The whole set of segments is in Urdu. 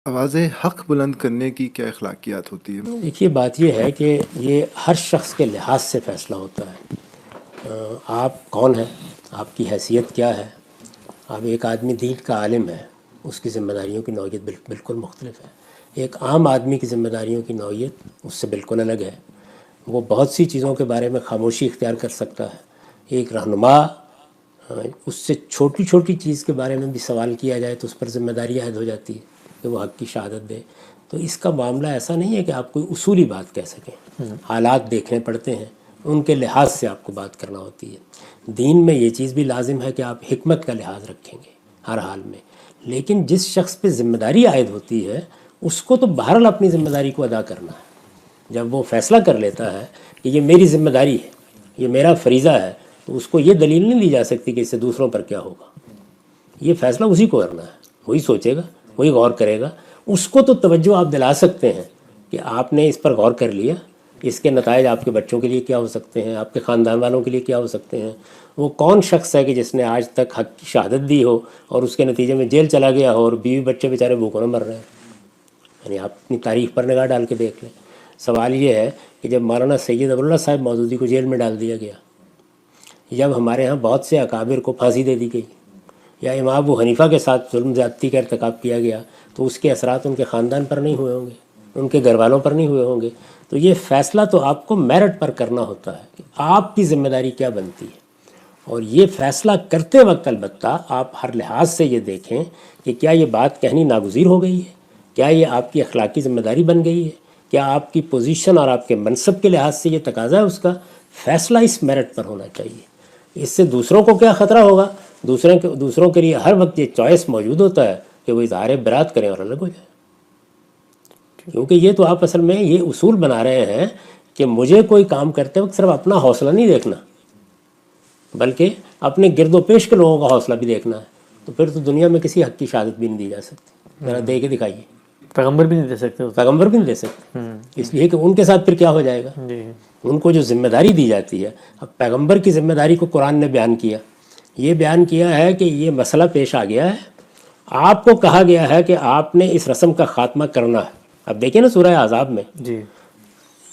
آواز حق بلند کرنے کی کیا اخلاقیات ہوتی ہے؟ دیکھیے، بات یہ ہے کہ یہ ہر شخص کے لحاظ سے فیصلہ ہوتا ہے۔ آپ کون ہیں، آپ کی حیثیت کیا ہے؟ اب ایک آدمی دین کا عالم ہے، اس کی ذمہ داریوں کی نوعیت بالکل مختلف ہے۔ ایک عام آدمی کی ذمہ داریوں کی نوعیت اس سے بالکل الگ ہے۔ وہ بہت سی چیزوں کے بارے میں خاموشی اختیار کر سکتا ہے۔ ایک رہنما اس سے چھوٹی چھوٹی چیز کے بارے میں بھی سوال کیا جائے تو اس پر ذمہ داری عائد ہو جاتی ہے کہ وہ حق کی شہادت دے۔ تو اس کا معاملہ ایسا نہیں ہے کہ آپ کوئی اصولی بات کہہ سکیں، حالات دیکھنے پڑتے ہیں، ان کے لحاظ سے آپ کو بات کرنا ہوتی ہے۔ دین میں یہ چیز بھی لازم ہے کہ آپ حکمت کا لحاظ رکھیں گے ہر حال میں، لیکن جس شخص پہ ذمہ داری عائد ہوتی ہے اس کو تو بہرحال اپنی ذمہ داری کو ادا کرنا ہے۔ جب وہ فیصلہ کر لیتا ہے کہ یہ میری ذمہ داری ہے، یہ میرا فریضہ ہے، تو اس کو یہ دلیل نہیں دی جا سکتی کہ اس سے دوسروں پر کیا ہوگا۔ یہ فیصلہ اسی کو کرنا ہے، وہی سوچے گا، وہی غور کرے گا۔ اس کو تو توجہ آپ دلا سکتے ہیں کہ آپ نے اس پر غور کر لیا، اس کے نتائج آپ کے بچوں کے لیے کیا ہو سکتے ہیں، آپ کے خاندان والوں کے لیے کیا ہو سکتے ہیں۔ وہ کون شخص ہے کہ جس نے آج تک حق کی شہادت دی ہو اور اس کے نتیجے میں جیل چلا گیا ہو اور بیوی بچے بیچارے بھوکوں نہ مر رہے ہیں؟ یعنی آپ اپنی تاریخ پر نگاہ ڈال کے دیکھ لیں۔ سوال یہ ہے کہ جب مولانا سید ابواللہ صاحب مودودی کو جیل میں ڈال دیا گیا، جب ہمارے ہاں بہت سے اکابر کو پھانسی دے دی گئی، یا امام ابو حنیفہ کے ساتھ ظلم زیادتی کا ارتکاب کیا گیا، تو اس کے اثرات ان کے خاندان پر نہیں ہوئے ہوں گے، ان کے گھر والوں پر نہیں ہوئے ہوں گے۔ تو یہ فیصلہ تو آپ کو میرٹ پر کرنا ہوتا ہے کہ آپ کی ذمہ داری کیا بنتی ہے، اور یہ فیصلہ کرتے وقت البتہ آپ ہر لحاظ سے یہ دیکھیں کہ کیا یہ بات کہنی ناگزیر ہو گئی ہے، کیا یہ آپ کی اخلاقی ذمہ داری بن گئی ہے، کیا آپ کی پوزیشن اور آپ کے منصب کے لحاظ سے یہ تقاضا ہے اس کا۔ فیصلہ اس میرٹ پر ہونا چاہیے۔ اس سے دوسروں کو کیا خطرہ ہوگا؟ دوسروں کے لیے ہر وقت یہ چوائس موجود ہوتا ہے کہ وہ اظہار برات کریں اور الگ ہو جائیں، کیونکہ یہ تو آپ اصل میں یہ اصول بنا رہے ہیں کہ مجھے کوئی کام کرتے وقت صرف اپنا حوصلہ نہیں دیکھنا، بلکہ اپنے گرد و پیش کے لوگوں کا حوصلہ بھی دیکھنا ہے۔ تو پھر تو دنیا میں کسی حق کی شہادت بھی نہیں دی جا سکتی۔ ذرا دے کے دکھائیے۔ پیغمبر بھی نہیں دے سکتے، پیغمبر بھی نہیں دے سکتے، اس لیے کہ ان کے ساتھ پھر کیا ہو جائے گا۔ ان کو جو ذمہ داری دی جاتی ہے، اب پیغمبر کی ذمہ داری کو قرآن نے بیان کیا، یہ بیان کیا ہے کہ یہ مسئلہ پیش آ گیا ہے، آپ کو کہا گیا ہے کہ آپ نے اس رسم کا خاتمہ کرنا ہے۔ اب دیکھیں نا سورہ احزاب میں جی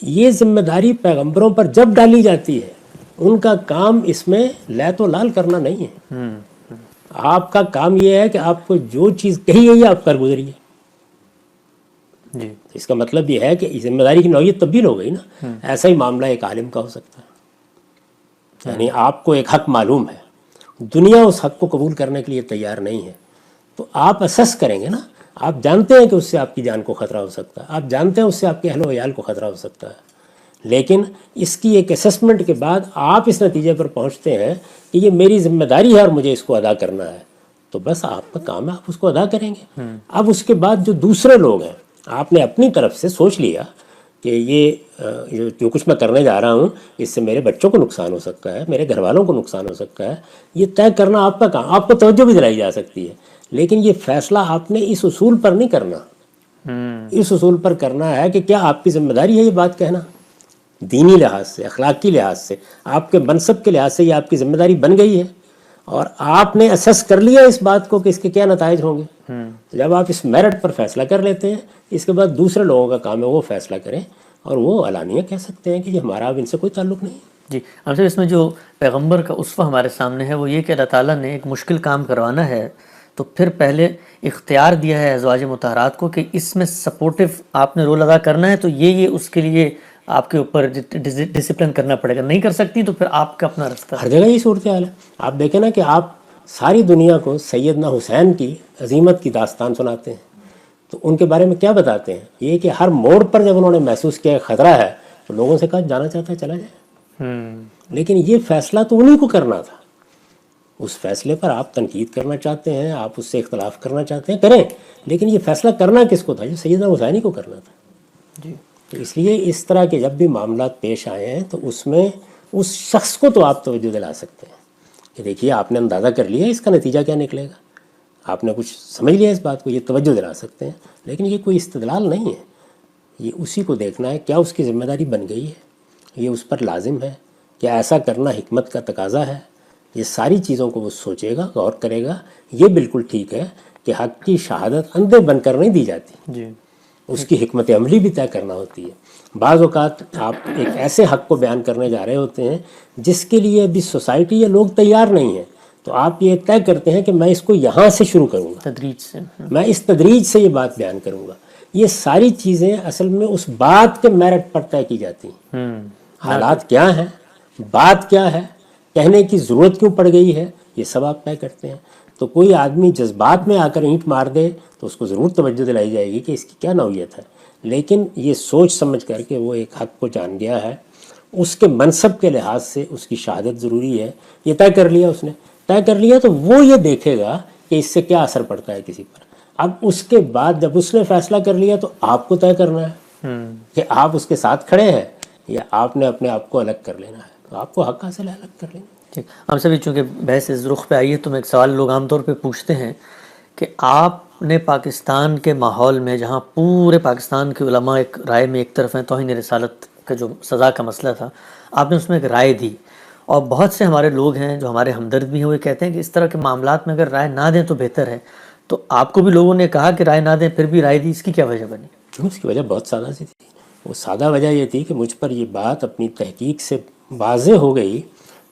یہ ذمہ داری پیغمبروں پر جب ڈالی جاتی ہے، ان کا کام اس میں لیت و لال کرنا نہیں ہے۔ آپ کا کام یہ ہے کہ آپ کو جو چیز کہی گئی ہے آپ کر گزریے۔ جی اس کا مطلب یہ ہے کہ ذمہ داری کی نوعیت تبدیل ہو گئی نا۔ ایسا ہی معاملہ ایک عالم کا ہو سکتا ہے، یعنی آپ کو ایک حق معلوم ہے، دنیا اس حق کو قبول کرنے کے لیے تیار نہیں ہے، تو آپ اسس کریں گے نا۔ آپ جانتے ہیں کہ اس سے آپ کی جان کو خطرہ ہو سکتا ہے، آپ جانتے ہیں اس سے آپ کے اہل و عیال کو خطرہ ہو سکتا ہے، لیکن اس کی ایک اسسمنٹ کے بعد آپ اس نتیجے پر پہنچتے ہیں کہ یہ میری ذمہ داری ہے اور مجھے اس کو ادا کرنا ہے، تو بس آپ کا کام ہے، آپ اس کو ادا کریں گے۔ اب اس کے بعد جو دوسرے لوگ ہیں، آپ نے اپنی طرف سے سوچ لیا کہ یہ جو کچھ میں کرنے جا رہا ہوں اس سے میرے بچوں کو نقصان ہو سکتا ہے، میرے گھر والوں کو نقصان ہو سکتا ہے، یہ طے کرنا آپ کا کام۔ آپ کو توجہ بھی دلائی جا سکتی ہے، لیکن یہ فیصلہ آپ نے اس اصول پر نہیں کرنا۔ اس اصول پر کرنا ہے کہ کیا آپ کی ذمہ داری ہے یہ بات کہنا، دینی لحاظ سے، اخلاقی لحاظ سے، آپ کے منصب کے لحاظ سے یہ آپ کی ذمہ داری بن گئی ہے، اور آپ نے اسس کر لیا اس بات کو کہ اس کے کیا نتائج ہوں گے۔ تو جب آپ اس میرٹ پر فیصلہ کر لیتے ہیں، اس کے بعد دوسرے لوگوں کا کام ہے وہ فیصلہ کریں، اور وہ علانیہ کہہ سکتے ہیں کہ یہ ہمارا اب ان سے کوئی تعلق نہیں۔ جی ہم سے اس میں جو پیغمبر کا اسوہ ہمارے سامنے ہے وہ یہ کہ اللہ تعالیٰ نے ایک مشکل کام کروانا ہے تو پھر پہلے اختیار دیا ہے ازواج مطہرات کو کہ اس میں سپورٹیو آپ نے رول ادا کرنا ہے، تو یہ اس کے لیے آپ کے اوپر ڈسپلن کرنا پڑے گا، نہیں کر سکتی تو پھر آپ کا اپنا رستہ۔ ہر جگہ یہی صورتحال ہے۔ آپ دیکھیں نا کہ آپ ساری دنیا کو سیدنا حسین کی عظیمت کی داستان سناتے ہیں، تو ان کے بارے میں کیا بتاتے ہیں؟ یہ کہ ہر موڑ پر جب انہوں نے محسوس کیا خطرہ ہے تو لوگوں سے کہا جانا چاہتا ہے چلا جائے، لیکن یہ فیصلہ تو انہیں کو کرنا تھا۔ اس فیصلے پر آپ تنقید کرنا چاہتے ہیں، آپ اس سے اختلاف کرنا چاہتے ہیں، کریں، لیکن یہ فیصلہ کرنا کس کو تھا؟ جو سیدنا حسین کو کرنا تھا۔ جی تو اس لیے اس طرح کے جب بھی معاملات پیش آئے ہیں تو اس میں اس شخص کو تو آپ توجہ دلا سکتے ہیں کہ دیکھیے آپ نے اندازہ کر لیا اس کا نتیجہ کیا نکلے گا، آپ نے کچھ سمجھ لیا اس بات کو، یہ توجہ دلا سکتے ہیں، لیکن یہ کوئی استدلال نہیں ہے۔ یہ اسی کو دیکھنا ہے کیا اس کی ذمہ داری بن گئی ہے، یہ اس پر لازم ہے، کیا ایسا کرنا حکمت کا تقاضا ہے۔ یہ ساری چیزوں کو وہ سوچے گا، غور کرے گا۔ یہ بالکل ٹھیک ہے کہ حق کی شہادت اندھے بن کر نہیں دی جاتی، جی اس کی حکمت عملی بھی طے کرنا ہوتی ہے۔ بعض اوقات آپ ایک ایسے حق کو بیان کرنے جا رہے ہوتے ہیں جس کے لیے ابھی سوسائٹی یا لوگ تیار نہیں ہیں، تو آپ یہ طے کرتے ہیں کہ میں اس کو یہاں سے شروع کروں گا، تدریج سے۔ میں اس تدریج سے یہ بات بیان کروں گا۔ یہ ساری چیزیں اصل میں اس بات کے میرٹ پر طے کی جاتی ہیں، حالات کیا ہیں، بات کیا ہے، کہنے کی ضرورت کیوں پڑ گئی ہے، یہ سب آپ طے کرتے ہیں۔ تو کوئی آدمی جذبات میں آ کر اینٹ مار دے تو اس کو ضرور توجہ دلائی جائے گی کہ اس کی کیا نوعیت ہے، لیکن یہ سوچ سمجھ کر کے وہ ایک حق کو جان گیا ہے، اس کے منصب کے لحاظ سے اس کی شہادت ضروری ہے، یہ طے کر لیا، اس نے طے کر لیا، تو وہ یہ دیکھے گا کہ اس سے کیا اثر پڑتا ہے کسی پر۔ اب اس کے بعد جب اس نے فیصلہ کر لیا تو آپ کو طے کرنا ہے کہ آپ اس کے ساتھ کھڑے ہیں یا آپ نے اپنے آپ کو الگ کر لینا ہے، تو آپ کو حق حاصل ہے الگ کر لینا۔ ٹھیک، ہم سبھی چونکہ بحث اس رخ پہ آئی ہے تو میں ایک سوال لوگ عام طور پہ پوچھتے ہیں کہ آپ نے پاکستان کے ماحول میں جہاں پورے پاکستان کے علماء ایک رائے میں ایک طرف ہیں، توہین رسالت کا جو سزا کا مسئلہ تھا، آپ نے اس میں ایک رائے دی، اور بہت سے ہمارے لوگ ہیں جو ہمارے ہمدرد بھی ہیں، وہ کہتے ہیں کہ اس طرح کے معاملات میں اگر رائے نہ دیں تو بہتر ہے، تو آپ کو بھی لوگوں نے کہا کہ رائے نہ دیں پھر بھی رائے دی، اس کی کیا وجہ بنی؟ اس کی وجہ بہت سادہ سی تھی۔ وہ سادہ وجہ یہ تھی کہ مجھ پر یہ بات اپنی تحقیق سے واضح ہو گئی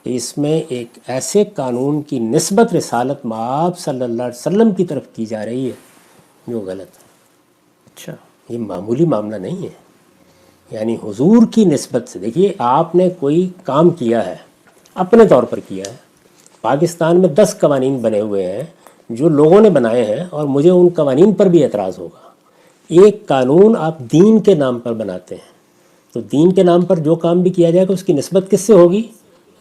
کہ اس میں ایک ایسے قانون کی نسبت رسالت مآب صلی اللہ علیہ وسلم کی طرف کی جا رہی ہے جو غلط ہے۔ اچھا، یہ معمولی معاملہ نہیں ہے، یعنی حضور کی نسبت سے دیکھیے، آپ نے کوئی کام کیا ہے، اپنے طور پر کیا ہے۔ پاکستان میں 10 قوانین بنے ہوئے ہیں جو لوگوں نے بنائے ہیں، اور مجھے ان قوانین پر بھی اعتراض ہوگا۔ ایک قانون آپ دین کے نام پر بناتے ہیں، تو دین کے نام پر جو کام بھی کیا جائے گا اس کی نسبت کس سے ہوگی؟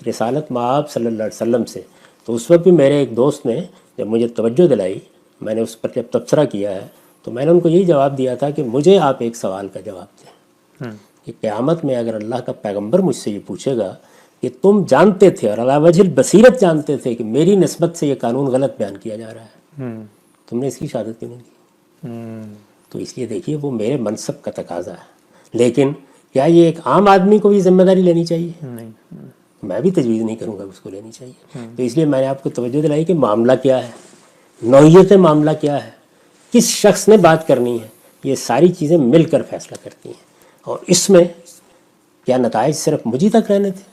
رسالت مآب صلی اللہ علیہ وسلم سے۔ تو اس وقت بھی میرے ایک دوست نے جب مجھے توجہ دلائی، میں نے اس پر جب تبصرہ کیا ہے، تو میں نے ان کو یہی جواب دیا تھا کہ مجھے آپ ایک سوال کا جواب دیں کہ قیامت میں اگر اللہ کا پیغمبر مجھ سے یہ پوچھے گا کہ تم جانتے تھے اور علی وجہ البصیرت جانتے تھے کہ میری نسبت سے یہ قانون غلط بیان کیا جا رہا ہے، تم نے اس کی شہادت کیوں نہیں کی؟ تو اس لیے دیکھیے وہ میرے منصب کا تقاضا ہے، لیکن کیا یہ ایک عام آدمی کو بھی ذمہ داری لینی چاہیے؟ نہیں، میں بھی تجویز نہیں کروں گا اس کو لینی چاہیے۔ تو اس لیے میں نے آپ کو توجہ دلائی کہ معاملہ کیا ہے، نوعیت معاملہ کیا ہے، کس شخص نے بات کرنی ہے، یہ ساری چیزیں مل کر فیصلہ کرتی ہیں۔ اور اس میں کیا نتائج صرف مجھے تک رہنے تھے،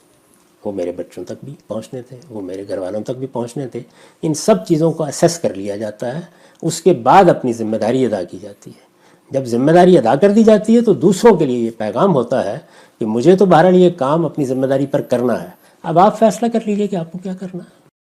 وہ میرے بچوں تک بھی پہنچنے تھے، وہ میرے گھر والوں تک بھی پہنچنے تھے۔ ان سب چیزوں کو اسیس کر لیا جاتا ہے، اس کے بعد اپنی ذمہ داری ادا کی جاتی ہے۔ جب ذمہ داری ادا کر دی جاتی ہے تو دوسروں کے لیے یہ پیغام ہوتا ہے کہ مجھے تو بہرحال یہ کام اپنی ذمہ داری پر کرنا ہے، اب آپ فیصلہ کر لیجیے کہ آپ کو کیا کرنا ہے۔